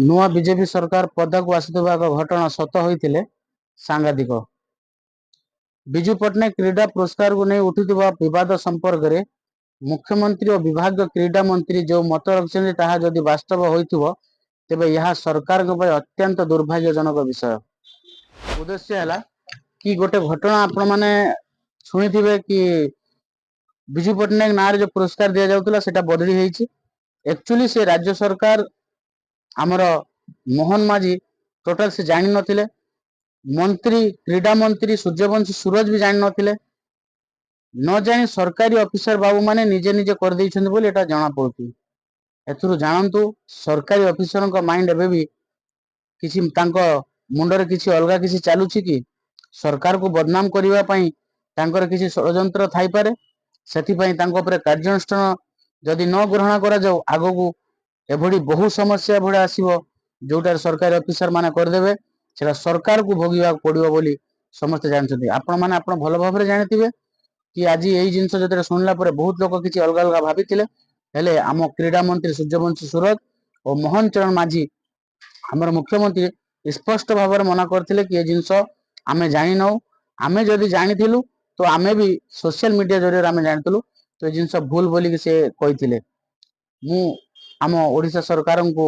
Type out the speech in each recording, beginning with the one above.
ନୂଆ ବିଜେପି ସରକାର ପଦାକୁ ଆସିଥିବା ଏକ ଘଟଣା ସତ ହୋଇଥିଲେ ସାଂଘାତିକ। ବିଜୁ ପଟ୍ଟନାୟକ କ୍ରୀଡ଼ା ପୁରସ୍କାରକୁ ନେଇ ଉଠିଥିବା ବିବାଦ ସମ୍ପର୍କରେ ମୁଖ୍ୟମନ୍ତ୍ରୀ ଓ ବିଭାଗୀୟ କ୍ରୀଡ଼ା ମନ୍ତ୍ରୀ ଯେଉଁ ମତ ରଖିଛନ୍ତି ତାହା ଯଦି ବାସ୍ତବ ହୋଇଥିବ ତେବେ ଏହା ସରକାରଙ୍କ ପାଇଁ ଅତ୍ୟନ୍ତ ଦୁର୍ଭାଗ୍ୟଜନକ ବିଷୟ। ଉଦ୍ଦେଶ୍ୟ ହେଲା କି ଗୋଟେ ଘଟଣା ଆପଣ ମାନେ ଶୁଣିଥିବେ କି ବିଜୁ ପଟ୍ଟନାୟକ ନାଁରେ ଯେଉଁ ପୁରସ୍କାର ଦିଆଯାଉଥିଲା ସେଟା ବଦଳି ହେଇଛି। एक्चुअली से राज्य सरकार आमर मोहन माझी टोटाल से जानी नथिले, मंत्री क्रीडा मंत्री सूर्यवंशी सूरज भी जानी नथिले, न जानी सरकारी ऑफिसर बाबू माने निजे निजे कर दैछन्ति बोली एटा जाना पड़ुची। एथुरु जानंतु सरकारी ऑफिसर का माइंड एबे भी किसी तांको मुंडरे किसी अलगा किसी चालुची कि सरकार को बदनाम करिवा पई तांकर किसी षडयंत्र थाई पारे। सेति पई तांको उपरे कार्यानुष्ठान जदि न ग्रहण करा जाऊ आगो को एभडी बहु समस्या एभडी आसीबो जोटार सरकारी ऑफिसर माने करदेबे सेटा सरकार को भोगिबा पड़िबो बोली समस्त जानछथि। आपण माने आपण भलो भाबरे जानिथिबे कि आज एई जिंस जतरे सुनला परे बहुत लोक किछि अलगा अलगा भाबिथिले, हेले आम क्रीडा मंत्री सूर्यवंशी सूरज और मोहन चरण माझी हमर मुख्यमंत्री स्पष्ट भाବରେ मना करथिले कि ए जिंस आमे जानि नौ, आमे जदि जानिथिलु तो आमे भी सोशल मीडिया जरिए आमे जानिथिलु तो ए जिंस भूल बोली कि से कहिथिले। मु आम ओडिशा सरकार को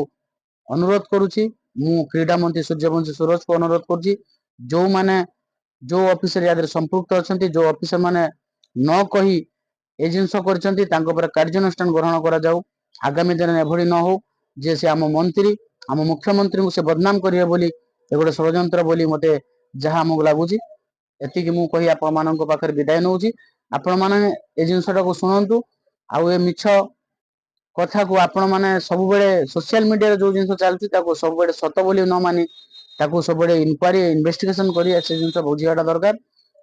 अनुरोध करुछि, मु क्रीडा मंत्री सूर्यवंशी सूरज को अनुरोध करुछि जो माने जो ऑफिसर यादरे संपृक्त अछंती जो ऑफिसर माने न कही ए जिंस करछंती तांको पर कार्यानुष्ठान ग्रहण करा जाऊ। आगामी दिन एभडी न हो जे से आम मंत्री आम मुख्यमंत्री को से बदनाम करिवे बोली ए गोटे षडयंत्र बोली मते जहा हमको लागुची। एतिकी मु कही आपण मानक पाखर विदाय नउची। आपण माने ए जिंसटा को सुनंतु आउ ए मिछ कथा को आपण माने सब बेले सोशल मीडिया जो जिंस चलती ताको सब बेले सत बोली न मानी ताको सब बेले इंक्वायरी इन्वेस्टिगेशन करी से जिंस बुझियाटा दरकार।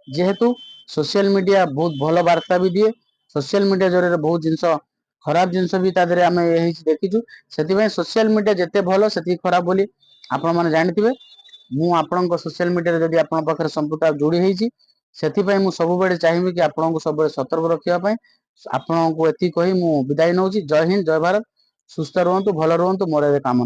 जेहेतु सोशल मीडिया बहुत भल वार्ता भी दिए, सोशल मीडिया जरिए बहुत जिंस खराब जिंस भी तादरे आमे देखिछु। सेति पई सोशल मीडिया जते भलो सेति खराब बोली आपण माने जानिथिबे। मु आपणको सोशल मीडिया रे जदि आपण पाखर संपूर्ण जोड़ी हेछि सेति पई मु सब बेले चाहिबी कि आपणको सब बेले सतर्क रखिया पई। आपको एति कही मु विदाय नउची। जय हिंद जय भारत। सुस्थ रहंतु भल रहंतु मोर ए काम